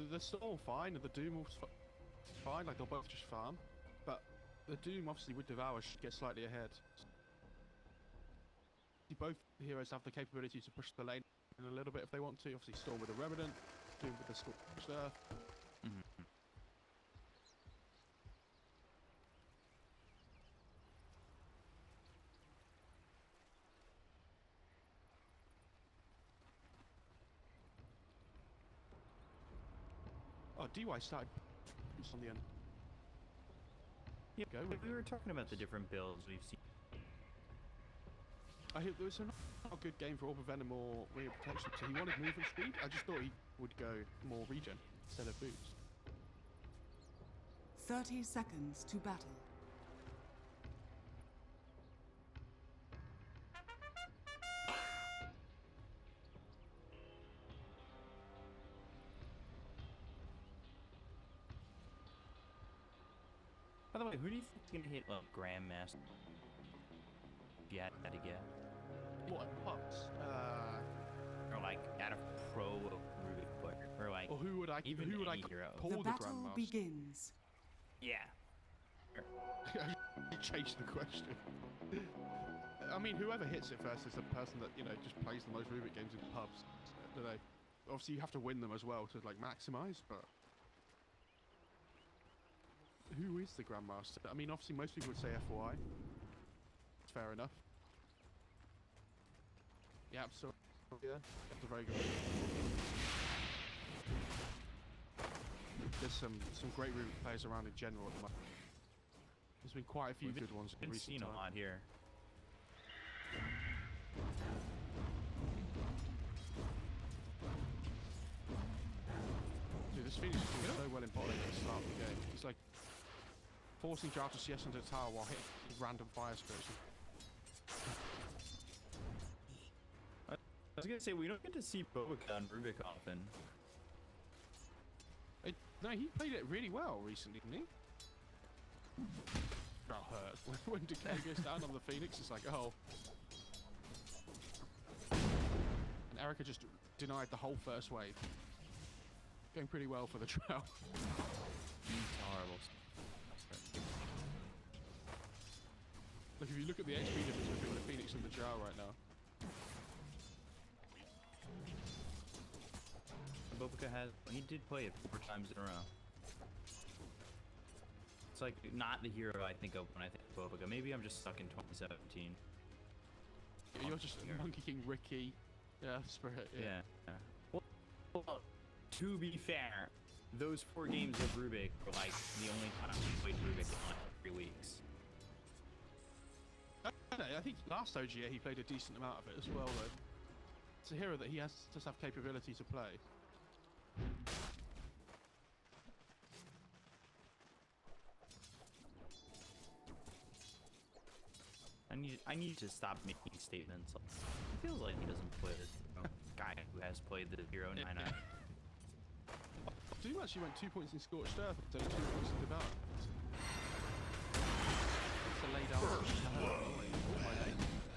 The Storm fine, and the Doom will fine. Like they'll both just farm, but the Doom obviously with Devour should get slightly ahead. Both heroes have the capability to push the lane in a little bit if they want to. Obviously, Storm with the Remnant, Doom with the Scorched Earth. Mm-hmm. Oh, DY started on the end. Yeah, go. We were talking about the different builds we've seen. I hope there was not a good game for Orb of Venom or Ring of Protection, so he wanted movement speed. I just thought he would go more regen instead of boost. 30 seconds to battle. By the way, who do you think is going to hit Grandmaster? Yeah, that again. What? Pups? Or like out of pro Rubick player, or like. Or who would I? Even who would I hero. call The the battle Grandmaster? begins. Yeah. You changed the question. I mean, whoever hits it first is the person that just plays the most Rubick games in pubs. Don't know. Obviously, you have to win them as well to like maximize, but. Who is the Grandmaster? I mean, obviously, most people would say FY. It's fair enough. Yeah, so yeah, that's a very good one. There's some great Rubick players around in general at the moment. There's been quite a few good ones in recent time. A lot here. Dude, this Phoenix is doing so well in bot lane at the start of the game. He's like forcing Drow to CS into the tower while hitting random fire spirits. I was gonna say we don't get to see BoBoKa on Rubick often. No, he played it really well recently, didn't he? Drow hurts. When Decay goes down on the Phoenix, it's like, oh. And Erica just denied the whole first wave. Going pretty well for the Drow. Horrible. Look, if you look at the HP difference between the Phoenix and the Drow right now. BoBoKa he did play it 4 times in a row. It's like not the hero I think of when I think of BoBoKa. Maybe I'm just stuck in 2017. You're just Monkey King Ricky. Yeah, Spirit. Yeah. Well, to be fair, those 4 games of Rubick were like the only time we played Rubick in like 3 weeks. I think last OGA he played a decent amount of it as well, though. It's a hero that he has to have capability to play. I need to stop making statements. It feels like he doesn't play this guy who has played the hero 9-9. Doom actually went 2 points in Scorched Earth, but only 2 points in Devour. It's a lay down.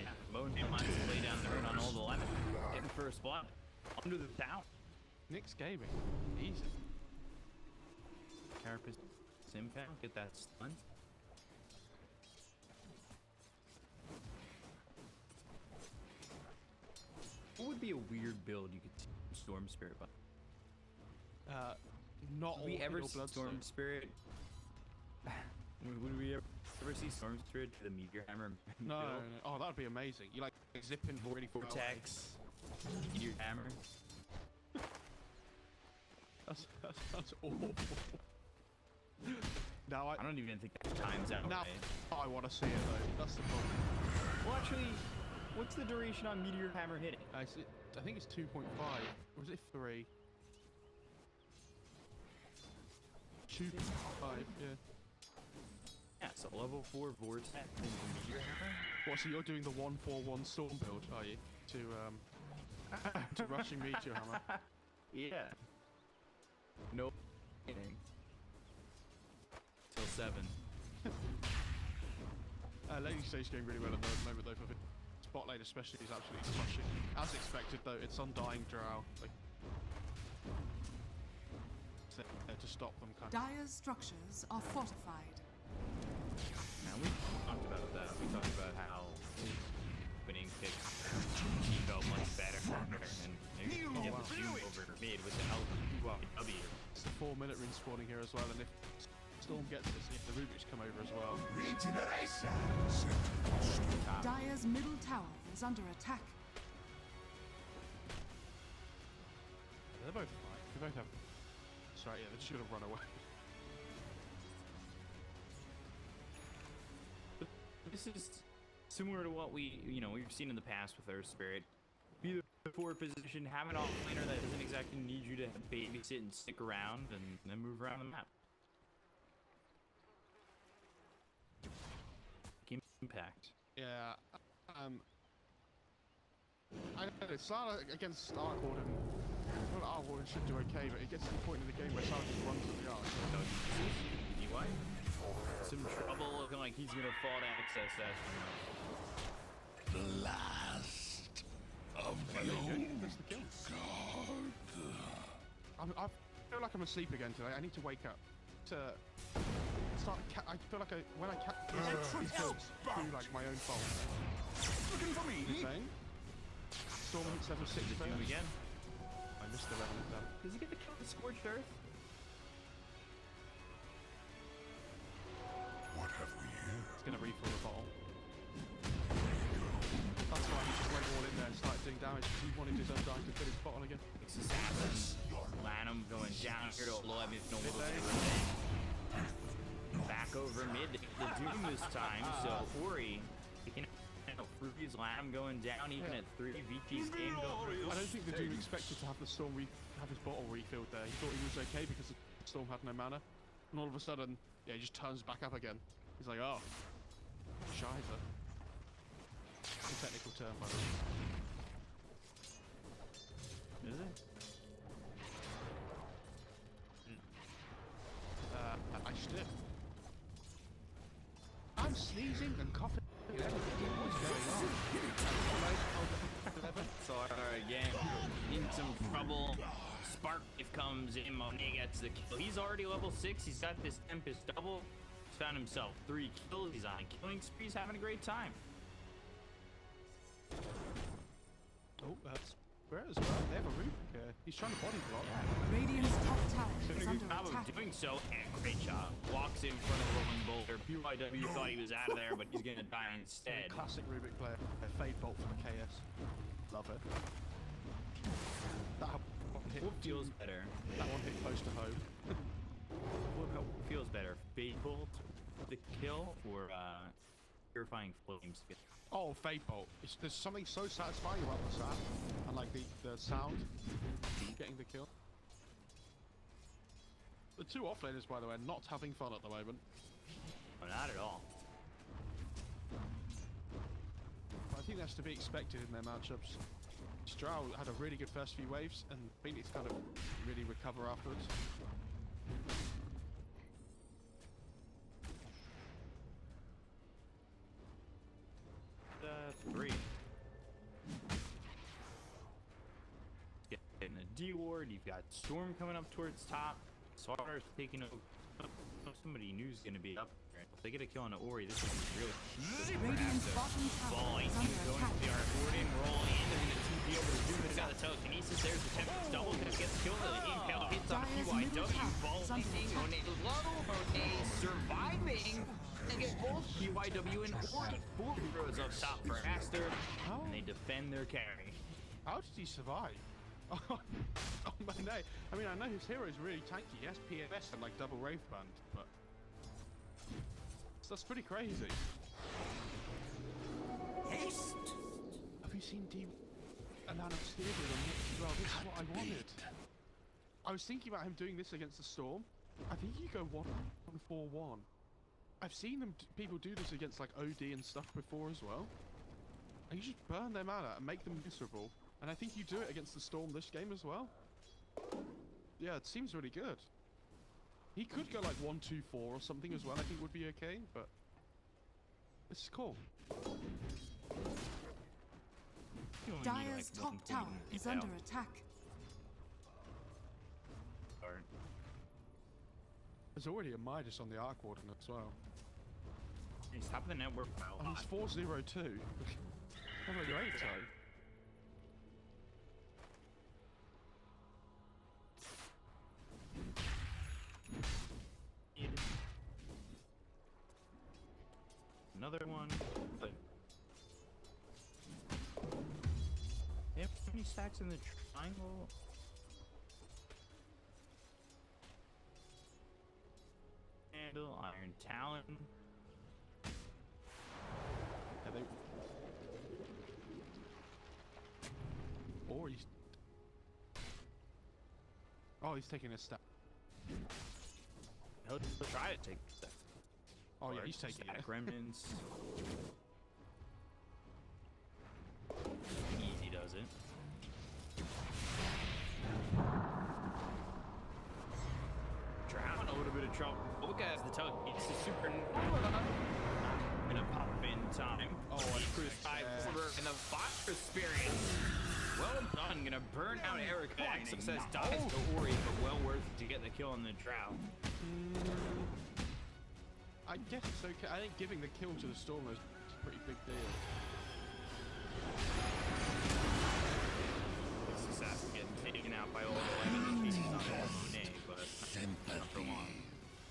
Yeah, Monet wants to lay down the rune on all the lemon. Getting first blood. Under the town. Nick's gaming. Easy. Carapace impact. Get that stun. What would be a weird build you could see Storm Spirit by? Not Would we ever see blood Storm Spirit? Would we ever see Storm Spirit to the Meteor Hammer? No. Oh, that would be amazing. You like zipping really far away. Vortex. Meteor Hammer. That's awful. Now I don't even think that time's out. Now right? I want to see it though. That's the problem. Well, actually, what's the duration on Meteor Hammer hitting? I think it's 2.5. Or is it 3? 2.5, yeah. Yeah, so level 4 Vortex into Meteor Hammer. What, so you're doing the 1-4-1 Storm build, are you? To rushing Meteor Hammer? Yeah. No hitting. Till 7. Lady stage going really well at the moment though. For spot lane especially is absolutely crushing. As expected though, it's Undying Drow. Like, stop them kind of. Dire's structures are fortified. Now we talked about that. We talked about how winning kicks felt much better, and maybe we get the Doom over mid with the help of W. It's the 4-minute ring spawning here as well, and if Storm gets this, if the Rubiks come over as well. Dire's middle tower is under attack. They're both fine. They both have. Sorry, yeah, they're just gonna run away. This is similar to what we've seen in the past with Earth Spirit. Be the forward position, have an offlaner that doesn't exactly need you to babysit and stick around, and then move around the map. Game impact. Yeah. I don't know. Slardar against Arc Warden. Well, Arc Warden should do okay, but it gets to the point in the game where Slardar just runs at the Arc. DY? Some trouble, looking like he's gonna fall to access that. The last of the old That's the kill. guard. I feel like I'm asleep again today. I need to wake up. To start. I feel like when I these kills through like my own fault. Looking for me? Insane. Storm hits level 6 Doom first. again. I missed the level of that. Does he get the kill with Scorched Earth? What have we here? It's gonna refill the bottle. That's why he just went all in there and started doing damage because he wanted his Undying to fill his bottle again. Six assassins. LaNm going down here to 11. No Mid little lane. back over mid to hit the Doom this time. So Ori, Ruby's LaNm going down even at 3. Vici's game going. I don't think the Doom expected to have the Storm have his bottle refilled there. He thought he was okay because the Storm had no mana. And all of a sudden, yeah, he just turns back up again. He's like, oh, shizer. It's a technical term, by the way. Is it? I just did. I'm sneezing and coughing. What's going on? Slardar again in some trouble. Spark if comes in, Monet gets the kill. He's already level 6. He's got this Tempest double. He's found himself 3 kills. He's on a killing spree. He's having a great time. Oh, that's Brett as well. They have a Rubick here. He's trying to body block. Radiant's top tower Doing is a under good job attack. of doing so, and great job. Walks in front of Rolling Boulder. PYW thought he was out of there, but he's gonna die instead. Classic Rubick player. Fade bolt from a KS. Love it. That one hit. What feels better? That one hit close to home. What feels better? Fade Bolt, the kill, or Purifying Flames? Oh, Fade Bolt. There's something so satisfying about the sound. And like the sound. Getting the kill. The two offlaners, by the way, not having fun at the moment. Oh, not at all. But I think that's to be expected in their matchups. Drow had a really good first few waves, and Phoenix kind of really recover afterwards. 3. Getting a D ward. You've got Storm coming up towards top. Slardar's taking over. Somebody new's gonna be up there. If they get a kill on the Ori, this is really Radiant's bottom tower falling. is He's under going attack. to the Art Warden, rolling in. They're gonna TP over to Doom. He's got the telekinesis. There's the Tempest double. Gonna get killed. The impale hits on Dire's middle PYW. tower Ball is under hitting. attack. Monet low. Monet surviving. They get both PYW and Ori. 4 heroes up top for Aster. And they defend their carry. How did he survive? Oh, Monet. I mean, I know his hero is really tanky. He has PFS and like double Wraith Band, but that's pretty crazy. Haste. Have you seen D and LaNm steer with him as well? This is what I wanted. I was thinking about him doing this against the Storm. I think you go 1-4-1. I've seen people do this against like OD and stuff before as well. And you just burn them out and make them miserable. And I think you do it against the Storm this game as well. Yeah, it seems really good. He could go like 1-2-4 or something as well. I think would be okay, but this is cool. You only need, Dire's like, top 1 tower point is impale. under attack. There's already a Midas on the Arc Warden as well. He's top of the network. And he's 402. Have a great time. Another one. But they have how many stacks in the triangle? Handle, Iron Talon. Yeah, they... Or he's... Oh, he's taking a step. He'll try to take a step. Oh yeah, he's taking stack it. remnants. Easy does it. Drow in a little bit of trouble. BoBoKa has the tug. It's a super. Gonna pop in time. Oh, Cruise 5 quarter and the fire spirit. Well done. Gonna burn out Erica. Success dies to Ori, but well worth it to get the kill on the Drow. I guess it's okay. I think giving the kill to the Storm is a pretty big deal. Success getting taken out by all 11 pieces on Monet, but not for long.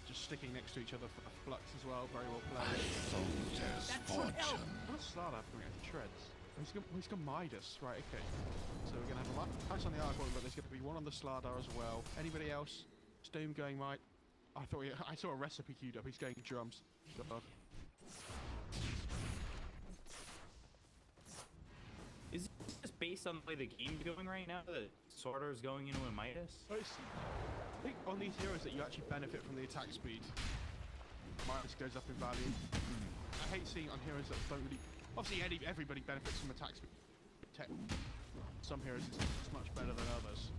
Just sticking next to each other for the flux as well. Very well played. Soldier's fortune. What's Slardar coming out? Treads. He's got Midas. Right, okay. So we're going to have a Midas on the Arc Warden, but there's going to be one on the Slardar as well. Anybody else? Stoom going Might. I saw a recipe queued up. He's going drums. God. Is this just based on the way the game's going right now? That Slardar's going into a Midas? I think on these heroes that you actually benefit from the attack speed, Midas goes up in value. I hate seeing on heroes that don't really. Obviously, everybody benefits from attack speed. Some heroes it's much better than others.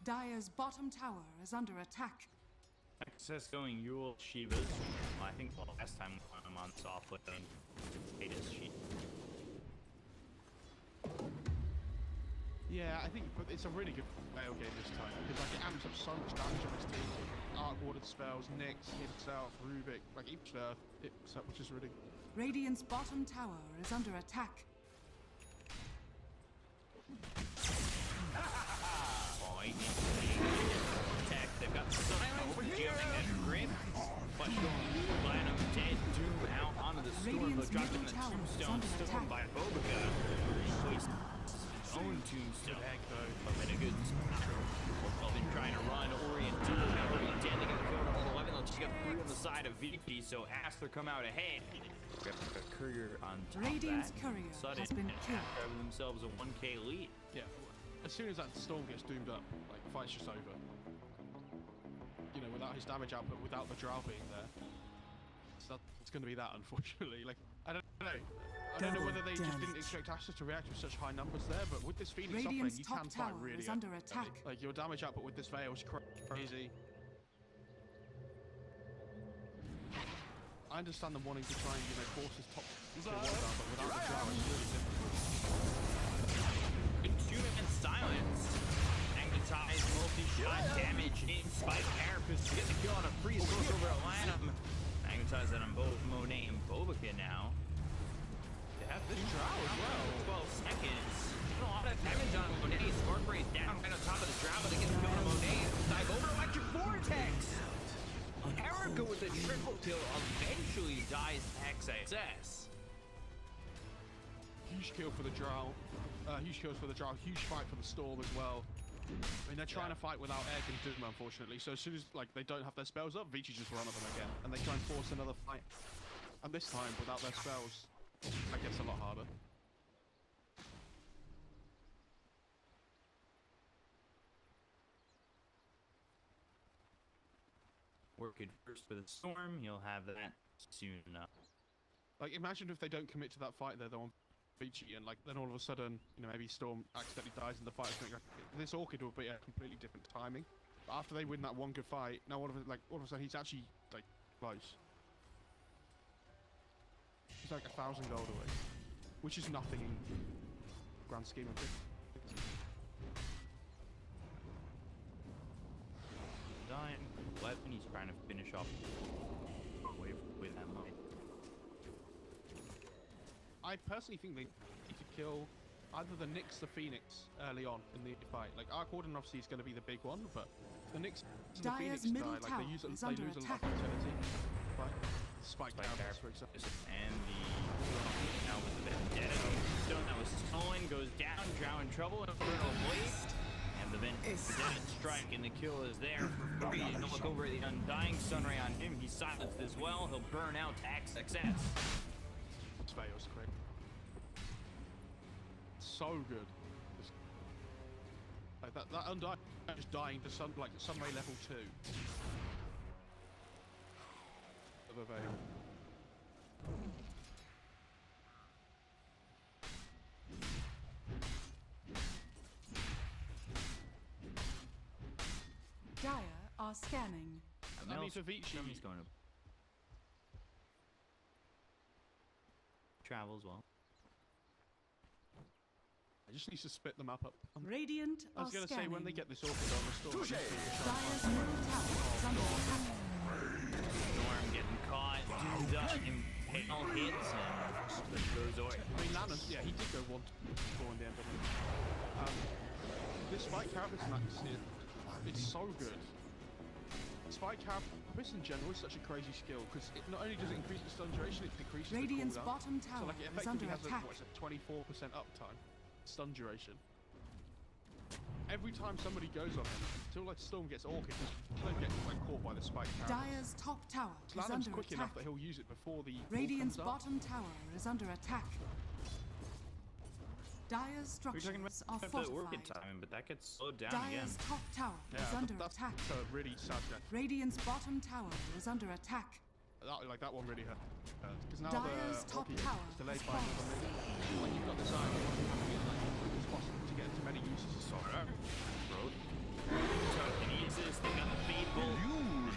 Dire's bottom tower is under attack. Access going Yule Shivas. Well, I think the last time I'm on soft lane, Ada's She. Yeah, I think it's a really good whale game this time because like it amps up so much damage on his team. Arc Warden spells, Nyx, himself, Rubick, like each it's up, which is really. Radiant's bottom tower is under attack. Attack. They've got silence, jamming that grip. Flush going LaNm dead, Doom out onto the storm. They'll drop in the tombstone stolen by BoBoKa. Replace his own tombstone. But in a good spot. Well, been trying to run. Ori and Doom now already dead. They got the kill on all 11. They'll take up 3 on the side of Vici, so Aster come out ahead. Grab a courier on top Radiant's of that. courier Sudden has been killed. Grabbing themselves a 1k lead. Yeah. As soon as that storm gets doomed up, like the fight's just over. You know, without his damage output, without the Drow being there, it's going to be that, unfortunately. Like I don't know. I don't know whether they just didn't expect Aster to react with such high numbers there, but with this Phoenix offering, Radiant's you top can fight tower really is under attack. Like your damage output with this Veil is crazy. I understand them wanting to try and force his top kill one down, but without the Drow, it's really difficult. Human silence. Magnetize multi-shot damage hits by Carapace to get the kill on a freeze. Goes over to LaNm. Magnetize that on both Monet and BoBoKa now. They have this Drow as well. 12 seconds. A lot of damage on Monet. Spark rate down right on top of the Drow, but they get the kill on Monet. Dive over Electric Vortex. Erica with a triple kill eventually dies to XSS. Huge kill for the Drow. Huge kills for the Drow. Huge fight for the Storm as well. I mean, they're trying to fight without Egg and Doom, unfortunately. So as soon as they don't have their spells up, Vici just run at them again, and they try and force another fight. And this time, without their spells, I guess a lot harder. Work it first with a storm. You'll have that soon enough. Like, imagine if they don't commit to that fight there, they're on Vici, and then all of a sudden, maybe Storm accidentally dies in the fight. This Orchid will be a completely different timing. But after they win that one good fight, now all of a sudden he's actually close. He's like 1,000 gold away, which is nothing in grand scheme of things. weapon. He's trying to finish off with that might. I personally think they need to kill either the Nyx or Phoenix early on in the fight. Like, Arc Warden obviously is going to be the big one, but the Nyx and the Phoenix Dire's middle die, like, tower they lose is a lot under of attack. utility. But Spike Carapace, for example. And the now with the vendetta stone that was stolen goes down. Drow in trouble. Infernal Blade. And the vendetta strike and the kill is there. He'll look over the Undying Sunray on him. He's silenced as well. He'll burn out to success. Fails quick. So good. Just, like that Undying just dying to like Sunray level 2. Of a veil. Dire are scanning. I mean, for Vici, He's going to travel as well. I just need to split them up. Radiant I are was going to scanning. say, when they get this orchid on the store, Dire's middle tower is under attack. Storm getting caught. Impale hits and goes away. I mean, LaNm, yeah, he did go 1-4 in the end of it. This Spike Carapace max here, it's so good. Spike Carapace in general is such a crazy skill because it not only does it increase the stun duration, it decreases Radiant's the cooldown. bottom So tower like it is under effectively has attack. a, what's it, 24% uptime, stun duration. Every time somebody goes on it, until like Storm gets orchid, they get like caught by the Spike Carapace. Dire's top tower is LaNm's under quick attack. enough that he'll use it before the Radiant's ball comes up. bottom tower is under attack. Dire's We're talking structures are about the orchid fortified. timing, but that gets slowed down again. Dire's top tower is under that's attack. a really sad death. Radiant's bottom tower is under attack. That one really hurt. Because now Dire's the top ulti tower is delayed has by another minute. Like you've got this iron, you want to have it like as quick as possible to get as many uses as possible. Telekinesis, they got the fade bolt.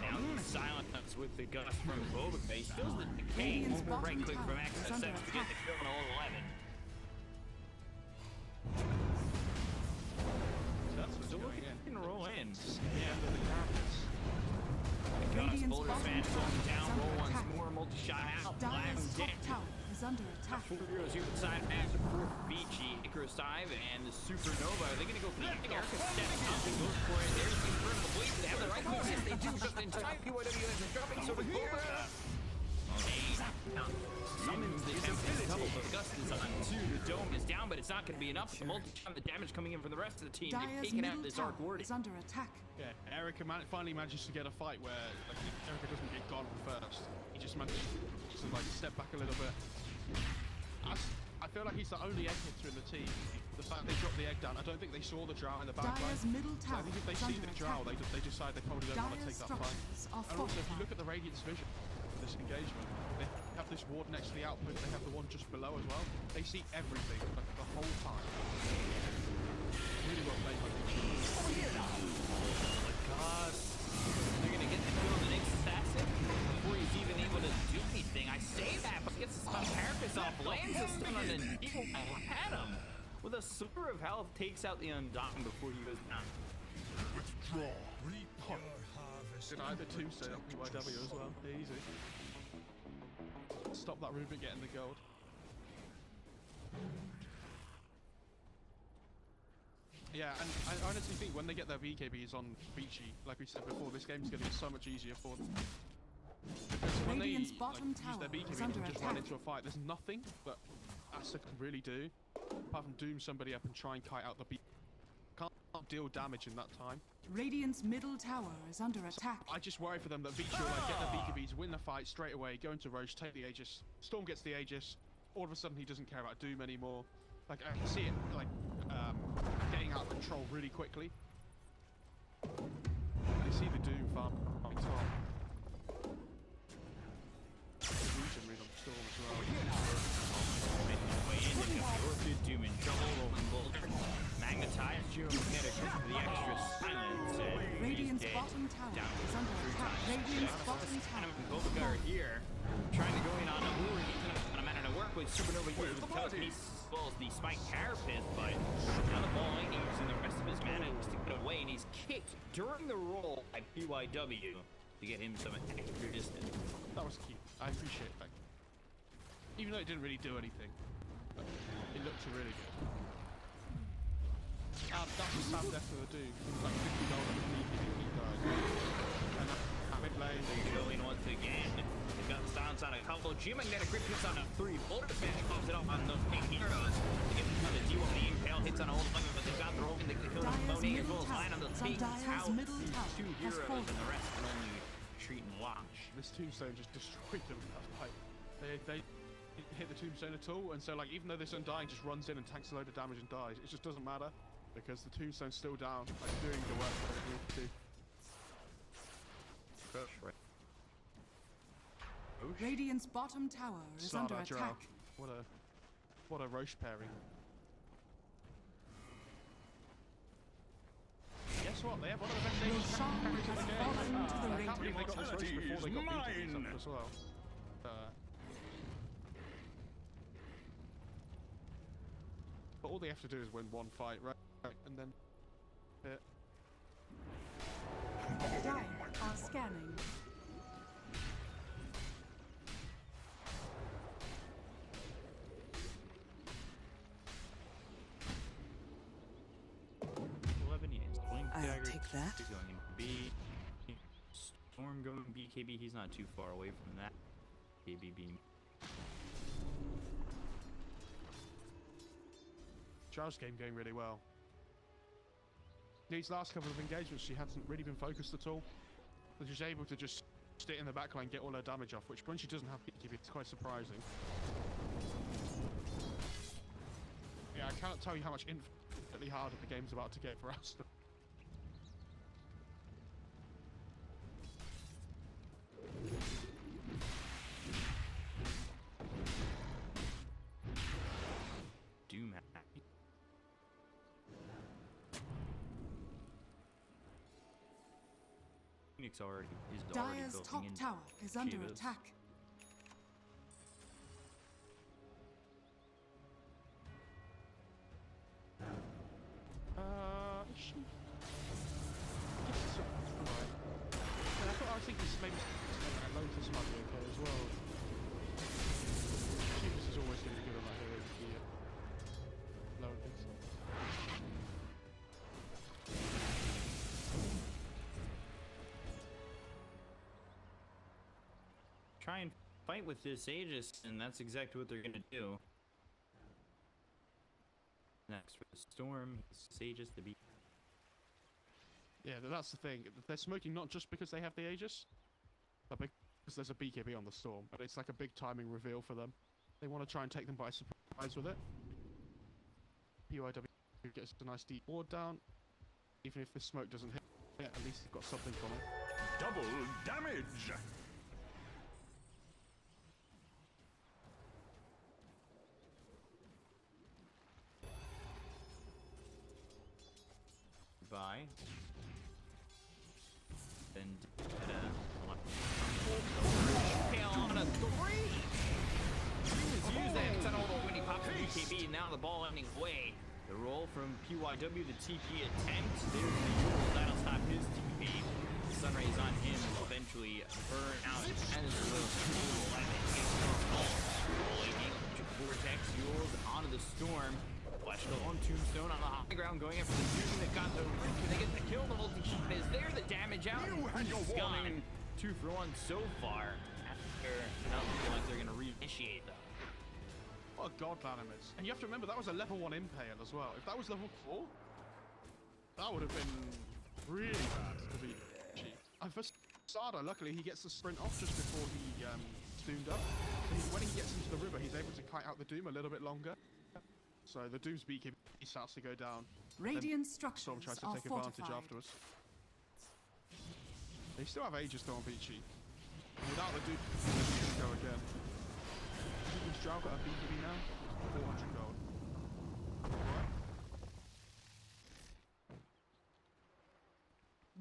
Now the silence with the gust from BoBoKa. He steals the decay. Radiant's Over right bottom click tower from is access under steps to get the kill on all 11. So that's what's So we're going in. can roll in. Yeah, the Carapace. The gust, Radiant's boulder bottom smash, tower going is down, under roll once attack. more, multi-shot out. Dire's Last top dead. tower is under attack. Heroes here side pass for Vici, Icarus dive, and the Supernova. Are they going to go for the Erica steps up and goes for it? There's the Infernal Blade. They have the right moves. Yes, they do. Just in time. PYWS is dropping, so the BoBoKa. Now, summons the Tempest double, but the Gust is on 2. The dome is down, but it's not going to be enough. The multi-time, the damage coming in from the rest of the team. They've Dire's taken out middle this tower Arc Warden. is under attack. Yeah, Erica finally manages to get a fight where like Erica doesn't get gone first. He just manages to like step back a little bit. I feel like he's the only egg hitter in the team. The fact they dropped the egg down, I don't think they saw the Drow in the back line. Dire's middle So I tower think if they is see under the Drow, attack. they decide they probably don't want to Dire's take that fight. structures are And also, if you look fortified. at the Radiant's vision, this engagement, they have this ward next to the outpost, they have the one just below as well. They see everything, like, the whole time. Really well played by the Gust. They're going to get the kill on the next assassin before he's even able to do anything. I say that, but gets the stun Carapace off, lands a stun on an evil Adam. With a sliver of health, takes out the Undying before he goes down. Withdraw. Reap your harvest. Did either two stay up PYW as well? Easy. Stop that Rubick getting the gold. Yeah, and I honestly think when they get their VKBs on Vici, like we said before, this game's going to be so much easier for them. Because when they Radiant's bottom use tower their is VKB under and just run attack. into a fight, there's nothing that Aster can really do apart from doom somebody up and try and kite out the beat. Can't deal damage in that time. Radiant's middle tower is under attack. I just worry for them that Vici will like get their VKBs, win the fight straight away, go into Roche, take the Aegis. Storm gets the Aegis. All of a sudden he doesn't care about Doom anymore. Like I can see it like getting out of control really quickly. You see the Doom farm on top. Region read on Storm as well. Making his way in, they've got the Orchid, Doom in trouble, rolling boulder. Magnetize, Geokinetic for the extra silence. And Radiant's he's dead. bottom tower Down is under attack. Radiant's bottom Kind tower of BoBoKa are here, trying to go in on a lure. He's gonna manage to work with Supernova here with telekinesis as well as the Spike Carapace, but now the ball ain't using the rest of his mana to get away, and he's kicked during the roll by PYW. to get him some extra distance. That was cute. I appreciate that. Even though it didn't really do anything, but it looked really good. That's a sad death for the dude. Like 50 gold on the he died. And that mid lane. They're going once again. They've got stance on a couple. G-Magnetic Grip hits on a 3. Boulder Panic pops it up on those pink heroes. They get on the D1. The Impale hits on a whole bunch, but they've got their own. They kill Monet as well as line on those pink towers. 2 heroes and the rest can only treat and watch. This tombstone just destroyed them. Like, they didn't hit the tombstone at all, and so like even though this Undying just runs in and tanks a load of damage and dies, it just doesn't matter because the tombstone's still down, like doing the work that it needs to do. Radiant's bottom tower is under Slardar Drow. attack. What a Roche pairing. Guess what? They have one of the best Aegis carries in the game. I can't believe they got this Roche before they got beaten as well. But all they have to do is win one fight, right? And then... Dire are scanning. I'll take that. He's going in B. Storm going BKB. He's not too far away from that. KB being. Drow's game going really well. These last couple of engagements, she hasn't really been focused at all. So she's able to just sit in the backline, get all her damage off, which when she doesn't have BKB, it's quite surprising. Yeah, I cannot tell you how much infinitely harder the game's about to get for Aster. Doom happy. Phoenix is already Dire's building top in tower is under Shivas. attack. Is she? I guess it's alright. And I was thinking maybe Lotus might be okay as well. Shivas is always going to be good on that hero to be lower things. Try and fight with this Aegis, and that's exactly what they're gonna do. Next for the Storm, Aegis the beat. Yeah, that's the thing. They're smoking not just because they have the Aegis, but because there's a BKB on the Storm. But it's like a big timing reveal for them. They want to try and take them by surprise with it. PYW gets a nice deep ward down. Even if the smoke doesn't hit it, at least they've got something from it. Double damage! By. Then on a 3. Use that. It's an auto when he pops the BKB, and now the ball ending away. The roll from PYW, the TP attempt. There's the Yule. That'll stop his TP. Sunrays on him will eventually burn out as a little Yule. And then gets rolling Vortex Yules onto the Storm. Watch the on Tombstone on the high ground going after the Doom. They've got the Rick, and they get the kill. The multi-shot is there. The damage out. He's gone. 2 for 1 so far. After not looking like they're going to reinitiate them. What a god LaNm is. And you have to remember, that was a level 1 Impale as well. If that was level 4, that would have been really bad to be cheap. And for Slardar, luckily, he gets the sprint off just before he zoomed up. And when he gets into the river, he's able to kite out the Doom a little bit longer. So the Doom's BKB starts to go down. Radiant structures Storm tries to are take advantage fortified. afterwards. They still have Aegis though on Vici. Without the Doom, they can go again. I think this Drow got a BKB now. 400 gold. Alright.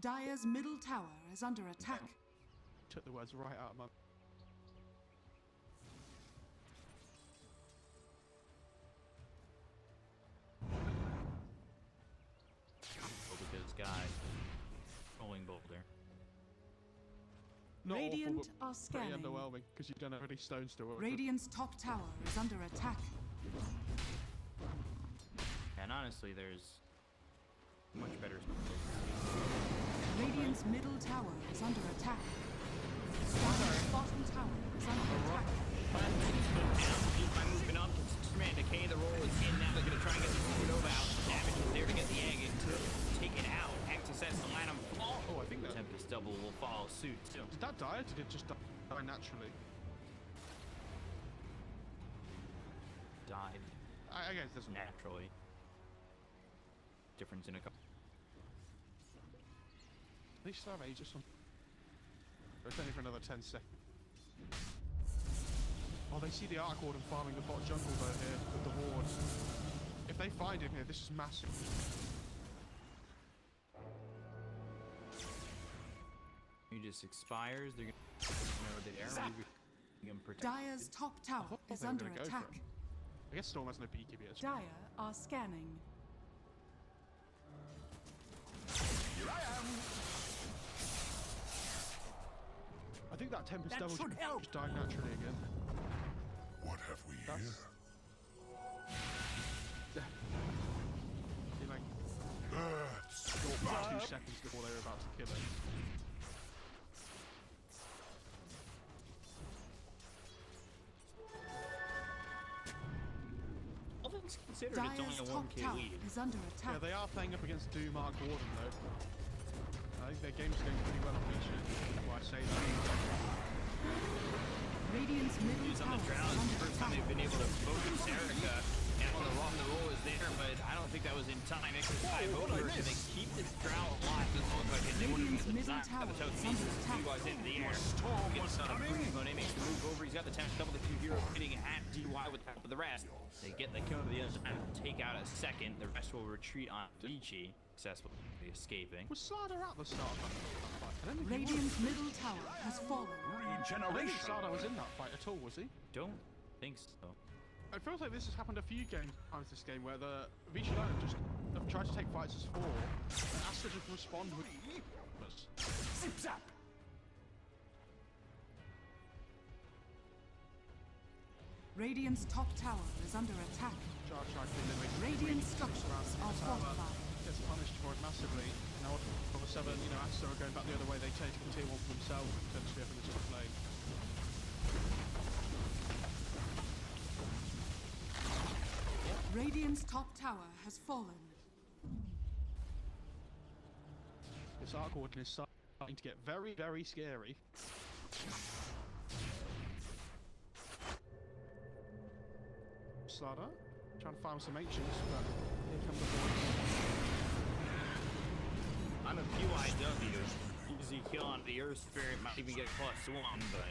Dire's middle tower is under attack. Took the words right out of my... BoBoKa's guy. Rolling boulder. Not Radiant awful, are but pretty scanning. underwhelming because you don't have any stones to work with. Radiant's top tower is under attack. And honestly, there's much better. Radiant's middle tower is under attack. Dire's bottom tower is under attack. By moving up, Superman Decay, the roll is in. Now they're going to try and get the Supernova out. Damage is there to get the egg and to take it out. Access to LaNm fall. Oh, I think that... Tempest double will follow suit too. Did that die or did it just die naturally? Died I guess it doesn't matter. naturally. Difference in a couple. They still have Aegis on. It's only for another 10 seconds. Oh, they see the Arc Warden farming the bot jungle though here with the ward. If they find him here, this is massive. He just expires. They're gonna protect. Dire's top tower thought is they were under gonna go for attack. him. I guess Storm has no BKB as Dire are scanning. Here I am. I think that Tempest That Devil should help. just died naturally again. What have we That's... here? See, like, Birds. 2 seconds before they were about to kill it. All things considered, it's only Dire's a top 1k tower lead. is under Yeah, attack. they are playing up against Doom Arc Warden though. I think their game's going pretty well on Vici. That's why I say that. Radiant's middle Use on tower the is Drow. It's the under first time attack. they've been able to focus Erica. And on the wrong, the roll is there, but I don't think that was in time. Extra 5 over. Can they keep this Drow alive? Doesn't look like it. They would have Radiant's used the middle design tower of the is South under East. attack. Two guys into the air. Storm was Gets on a coming. breeze. Monet makes the move over. He's got the tempest double. The 2 heroes hitting at DY with half of the rest. They get the kill to the other side. Take out a second. The rest will retreat on Vici. Successfully escaping. Was Slardar at the start of that fight? I don't think he was. Radiant's middle tower has fallen. I don't think Regeneration. Slardar was in that fight at all, was he? Don't think so. It feels like this has happened a few times this game where the Vici just have tried to take fights as 4 and Aster just respond with Zip zap. Radiant's top tower is under attack. Jar tried to limit Radiant structures are fortified. gets punished for it massively. Now all of a sudden, you know, Aster are going back the other way, they take the tier 1 for themselves and potentially up in the top lane. Radiant's top tower has fallen. This Arc Warden is starting to get very, very scary. Slardar, trying to farm some ancients, but here come the boys. On a PYW, easy kill on the Earth Spirit might even get +1, but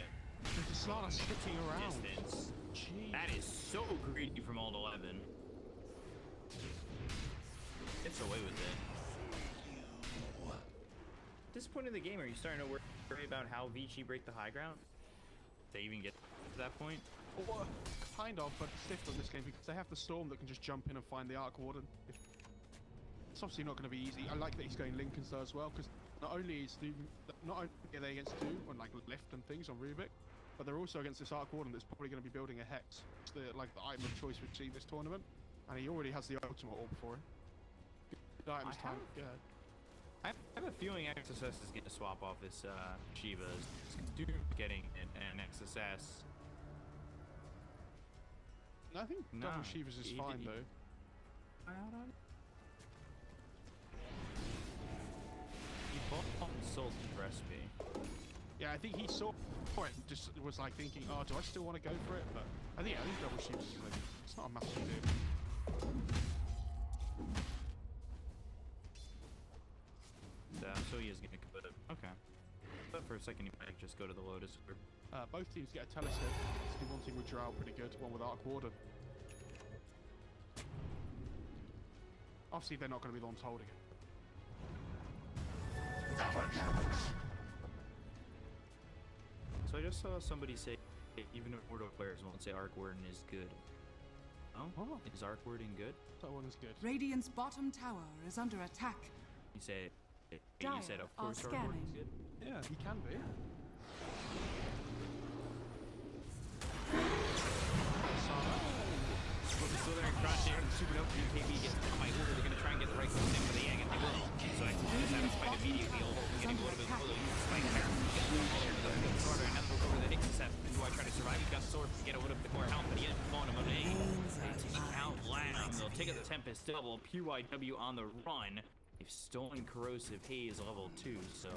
Slardar's hitting around. distance. Jeez. That is so greedy from Alt 11. Gets away with it. At this point in the game, are you starting to worry about how Vici break the high ground? They even get to that point? Well, kind of, but it's different this game because they have the Storm that can just jump in and find the Arc Warden. It's obviously not going to be easy. I like that he's going Lincoln's though as well, because not only are they against Doom on like lift and things on Rubick, but they're also against this Arc Warden that's probably going to be building a Hex. It's the item of choice we see this tournament, and he already has the ultimate orb for him. Good items time. Yeah. I have a feeling XSS is going to swap off this Shiva's. Doom getting an XSS. No, I think double Shivas is fine though. He bought and sold the recipe. Yeah, I think he saw it and just was like thinking, oh, do I still want to go for it? But I think double Shivas is like, it's not a massive deal. So he is going to put it. Okay. But for a second, he might just go to the Lotus. Both teams get a telescope. One team with Drow, pretty good. One with Arc Warden. Obviously, they're not going to be the ones holding it. So I just saw somebody say, even Immortal players won't say Arc Warden is good. Oh, is Arc Warden good? That one is good. Radiant's bottom tower is under attack. You said, Dire of are course Arc Warden is scanning. good. Yeah, he can be. Book is still there and crushing. Super dope. BKB gets hit by Order. They're going to try and get the right close in for the Yang, and they will. So I just have a spike immediately. Getting a little bit of a spike there. Get Slardar, and another over the Nixus. Do I try to survive? He's got sword to get a little bit more health, but he ends up going to Monet. They take out LaNm. They'll take out the Tempest double. PYW on the run. They've stolen Corrosive Haze level 2, so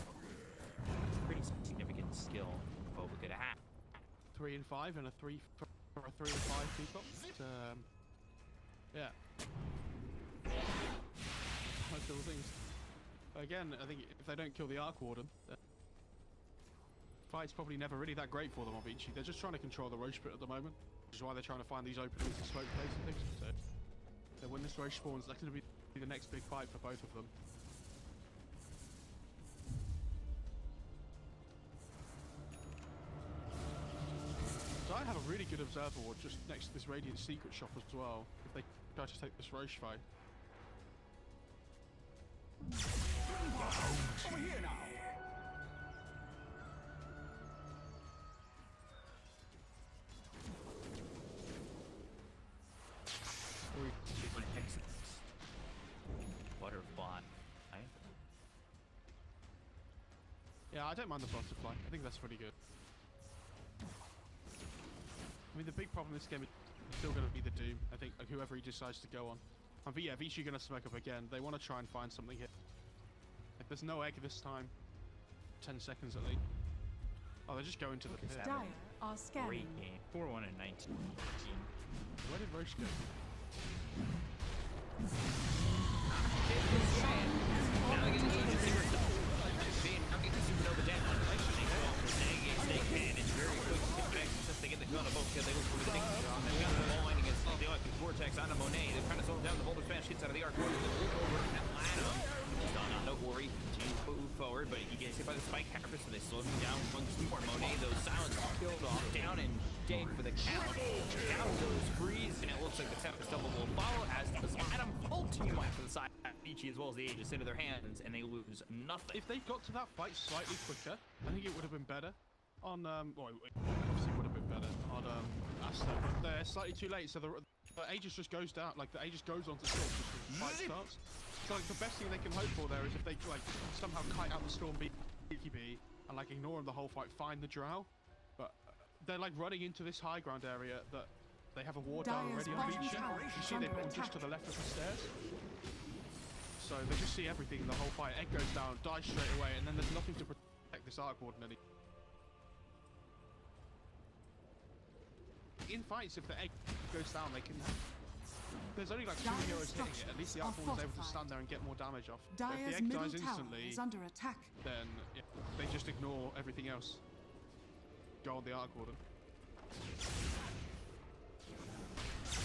pretty significant skill. But we're gonna have 3 and 5 and a 3 for a 3 and 5 peacock. Yeah. Those little things. Again, I think if they don't kill the Arc Warden, fight's probably never really that great for them on Vici. They're just trying to control the Roche pit at the moment, which is why they're trying to find these openings and smoke plays and things. So when this Roche spawns, that's going to be the next big fight for both of them. So I have a really good observer ward just next to this Radiant Secret Shop as well, if they try to take this Roche fight. Over here now. Butterfly. Right? Yeah, I don't mind the butterfly. I think that's pretty good. I mean, the big problem in this game is still going to be the Doom. I think whoever he decides to go on. And yeah, Vici going to smoke up again. They want to try and find something here. If there's no egg this time, 10 seconds at least. Oh, they're just going to the pit. Dire are scanning. Great game. 4-1 and 19. Where did Roche go? Now they get the super double. Now get the supernova down. They can. It's very quick to get back since they get the gun of BoBoKa. They look for the thing. They've got the ball line against the electric vortex onto Monet. They're trying to slow down the Boulder Smash hits out of the arc. They look over at LaNm. Don't worry. Continue to move forward, but he gets hit by the spike harvest, so they slow him down once more. Monet, those silence killed off. Down and dead for the count. Down goes Freeze, and it looks like the Tempest double will follow as does LaNm. Full team wipe for the side. Vici as well as the Aegis into their hands, and they lose nothing. If they got to that fight slightly quicker, I think it would have been better. On well, it obviously would have been better on Aster, but they're slightly too late. So the Aegis just goes down, like the Aegis goes onto Storm just as the fight starts. So like the best thing they can hope for there is if they like somehow kite out the Storm BKB and like ignore them the whole fight, find the Drow. But they're like running into this high ground area that they have a ward down already on Vici. You see they put them just to the left of the stairs. So they just see everything the whole fight. Egg goes down, dies straight away, and then there's nothing to protect this Arc Warden anymore. In fights, if the egg goes down, they can. There's only like 2 heroes hitting it. At least the Arc Warden is able to stand there and get more damage off. But if the egg dies instantly, is under attack. then yeah, they just ignore everything else. Go on the Arc Warden.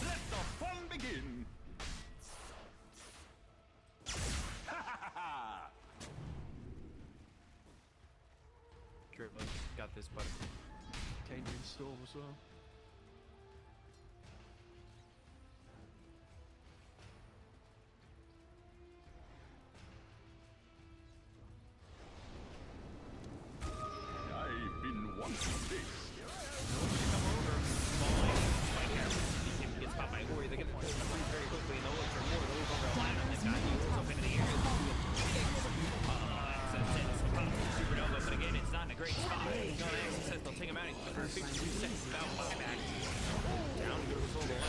Let the fun begin. Triple got this, buddy. Canadian Storm as well. I've been wanting this. Come over. Ball line. Spike arrow. He gets popped by Ori. They get the freeze very quickly, and they'll look for more. They'll look over LaNm. They've got heals up into the air. Supernova, but again, it's not in a great spot. Access says they'll take him out. He's 52 seconds without buyback. Down goes Soul 11.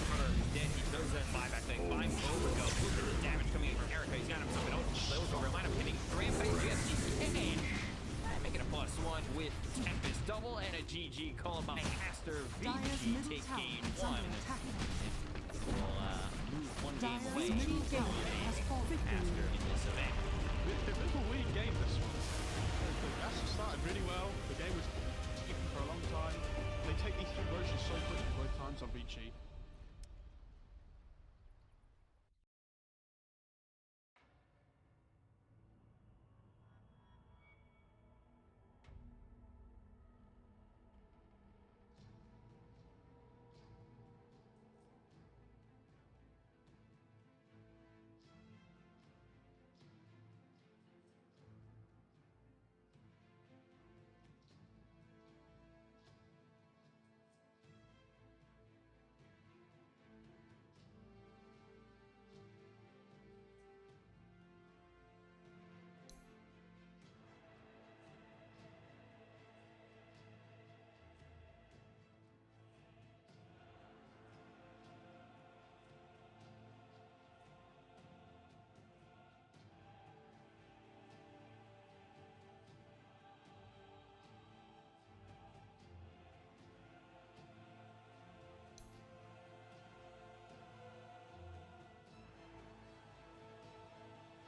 Runner is dead. He does that buyback thing. Finds BoBoKa. Look at the damage coming in from Erica. He's got himself an open. They look over LaNm hitting Rampage. Yes, he can. Making a +1 with Tempest double and a GG call by Aster. Vici take game 1. We'll move one game away from Aster in this event. It was a weird game this one. Aster started really well. The game was skipping for a long time. They take these 2 Roches so quickly both times on Vici.